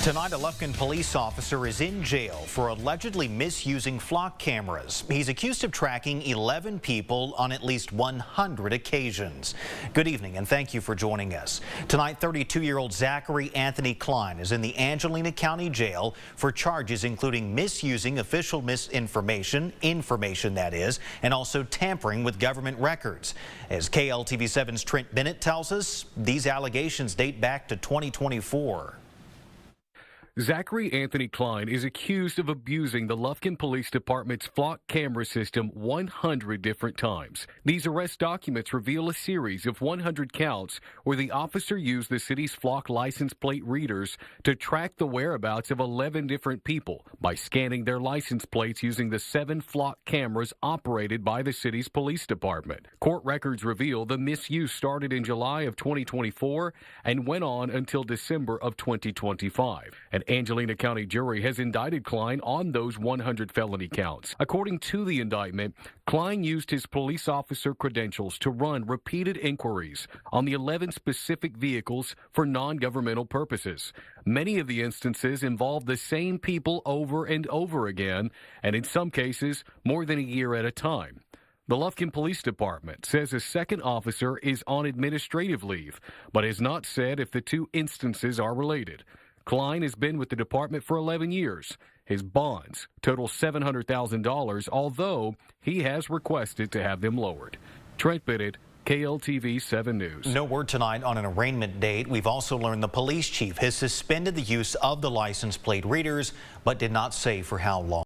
Tonight, a Lufkin police officer is in jail for allegedly misusing flock cameras. He's accused of tracking 11 people on at least 100 occasions. Good evening and thank you for joining us. Tonight, 32-year-old Zachary Anthony Klein is in the Angelina County Jail for charges including misusing official information that is, and also tampering with government records. As KLTV7's Trent Bennett tells us, these allegations date back to 2024. Zachary Anthony Klein is accused of abusing the Lufkin Police Department's flock camera system 100 different times. These arrest documents reveal a series of 100 counts where the officer used the city's flock license plate readers to track the whereabouts of 11 different people by scanning their license plates using the 7 flock cameras operated by the city's police department. Court records reveal the misuse started in July of 2024 and went on until December of 2025. An Angelina County jury has indicted Klein on those 100 felony counts. According to the indictment, Klein used his police officer credentials to run repeated inquiries on the 11 specific vehicles for non-governmental purposes. Many of the instances involved the same people over and over again, and in some cases, more than a year at a time. The Lufkin Police Department says a second officer is on administrative leave, but has not said if the two instances are related. Klein has been with the department for 11 years. His bonds total $700,000, although he has requested to have them lowered. Trent Bennett, KLTV 7 News. No word tonight on an arraignment date. We've also learned the police chief has suspended the use of the license plate readers, but did not say for how long.